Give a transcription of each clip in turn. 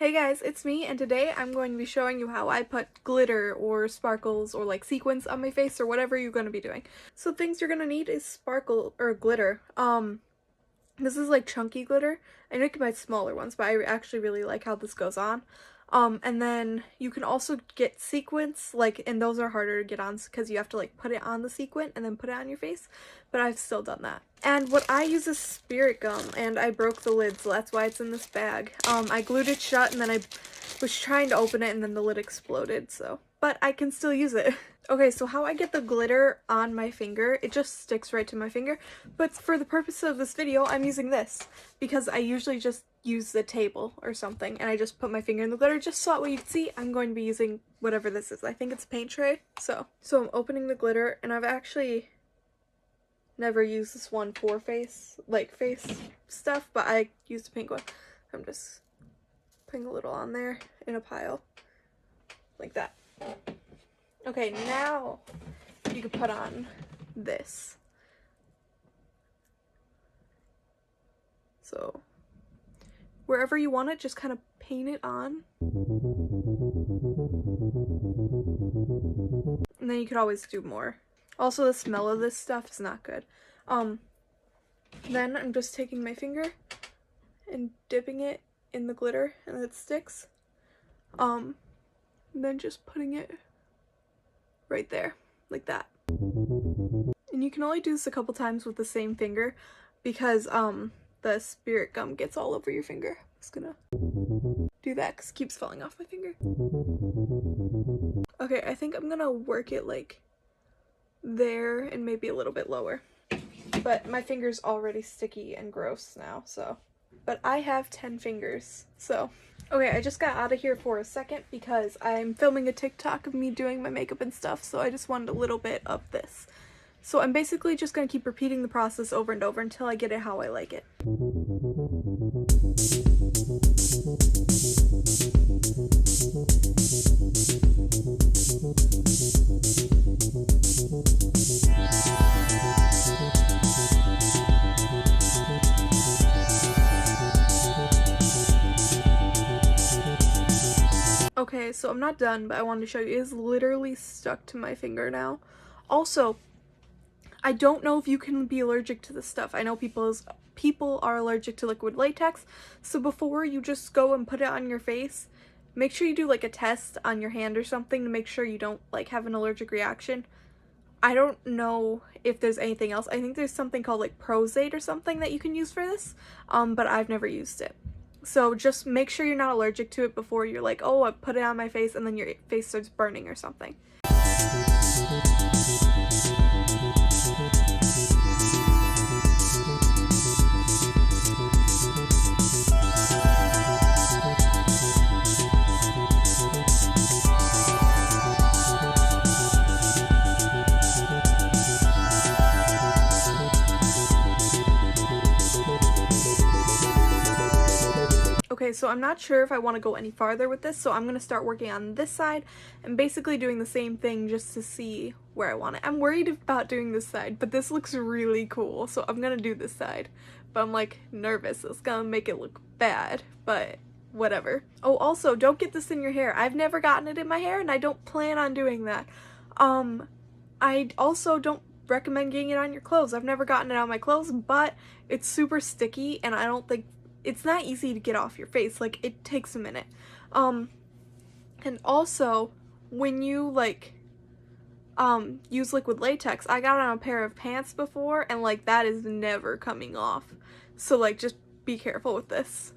Hey guys, it's me, and today I'm going to be showing you how I put glitter or sparkles or like sequins on my face or whatever you're going to be doing. So things you're going to need is sparkle or glitter. This is like chunky glitter. I know you can buy smaller ones, but I actually really like how this goes on. And then you can also get sequins, and those are harder to get on because you have to like put it on the sequin and then put it on your face, but I've still done that. And what I use is Spirt Gum, and I broke the lid, so that's why it's in this bag. I glued it shut, and then I was trying to open it, and then the lid exploded, but I can still use it. Okay, so how I get the glitter on my finger, it just sticks right to my finger, but for the purpose of this video, I'm using this, because I usually just use the table or something, and I just put my finger in the glitter just so that way you can see. I'm going to be using whatever this is. I think it's a paint tray, so I'm opening the glitter, and I've actually never used this one for face stuff, but I used a pink one. I'm just putting a little on there in a pile, like that. Okay, now you can put on this. So wherever you want it, just kind of paint it on. And then you could always do more. Also, the smell of this stuff is not good. Then I'm just taking my finger and dipping it in the glitter and it sticks. And then just putting it right there, like that. And you can only do this a couple times with the same finger because the Spirt Gum gets all over your finger. I'm just gonna do that because it keeps falling off my finger. Okay, I think I'm gonna work it like there and maybe a little bit lower. But my finger's already sticky and gross now, so. But I have 10 fingers, so. Okay, I just got out of here for a second because I'm filming a TikTok of me doing my makeup and stuff, so I just wanted a little bit of this. So I'm basically just going to keep repeating the process over and over until I get it how I like it. Okay, so I'm not done, but I wanted to show you. It is literally stuck to my finger now. Also, I don't know if you can be allergic to this stuff. I know people are allergic to liquid latex, so before you just go and put it on your face, make sure you do like a test on your hand or something to make sure you don't like have an allergic reaction. I don't know if there's anything else. I think there's something called like Prosate or something that you can use for this, but I've never used it. So just make sure you're not allergic to it before you're like, oh, I put it on my face, and then your face starts burning or something. Okay, so I'm not sure if I want to go any farther with this, so I'm going to start working on this side and basically doing the same thing just to see where I want it. I'm worried about doing this side, but this looks really cool, so I'm going to do this side. But I'm like nervous, it's going to make it look bad, but whatever. Oh, also, don't get this in your hair. I've never gotten it in my hair, and I don't plan on doing that. I also don't recommend getting it on your clothes. I've never gotten it on my clothes, but it's super sticky, and I don't think it's not easy to get off your face. Like, it takes a minute. And also, when you use liquid latex, I got on a pair of pants before, and like that is never coming off. So like, just be careful with this.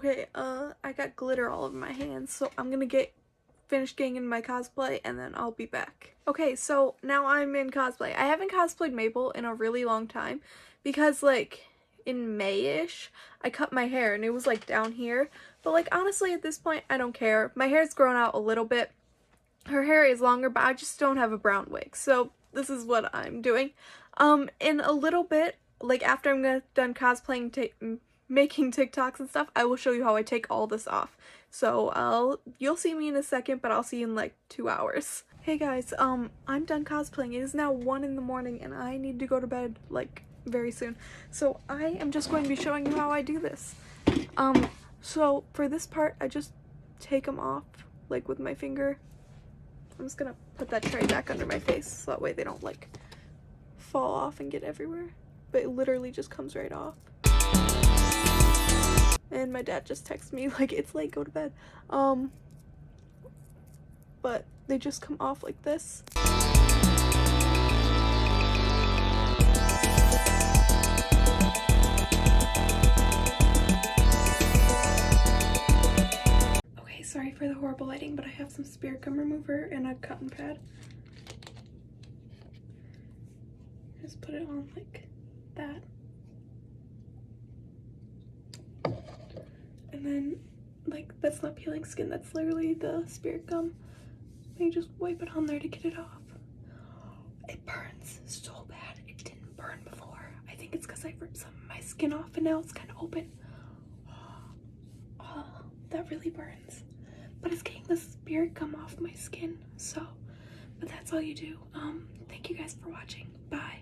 Okay, I got glitter all over my hands, so I'm gonna finish getting in my cosplay and then I'll be back. Okay, so now I'm in cosplay. I haven't cosplayed Mabel in a really long time because like in May-ish I cut my hair and it was like down here, but like honestly at this point I don't care. My hair's grown out a little bit. Her hair is longer, but I just don't have a brown wig, so this is what I'm doing. In a little bit, like after I'm done cosplaying, making TikToks and stuff, I will show you how I take all this off. So you'll see me in a second, but I'll see you in like 2 hours. Hey guys, I'm done cosplaying. It is now 1 in the morning and I need to go to bed like very soon. So I am just going to be showing you how I do this. So for this part, I just take them off like with my finger. I'm just gonna put that tray back under my face so that way they don't like fall off and get everywhere. But it literally just comes right off. And my dad just texted me like it's late, go to bed. But they just come off like this. Okay, sorry for the horrible lighting, but I have some Spirt Gum remover and a cotton pad. Just put it on like that. And then, like, that's not peeling skin, that's literally the Spirt Gum. And you just wipe it on there to get it off. It burns so bad. It didn't burn before. I think it's because I ripped some of my skin off and now it's kind of open. Oh, that really burns. But it's getting the Spirt Gum off my skin, so. But that's all you do. Thank you guys for watching. Bye.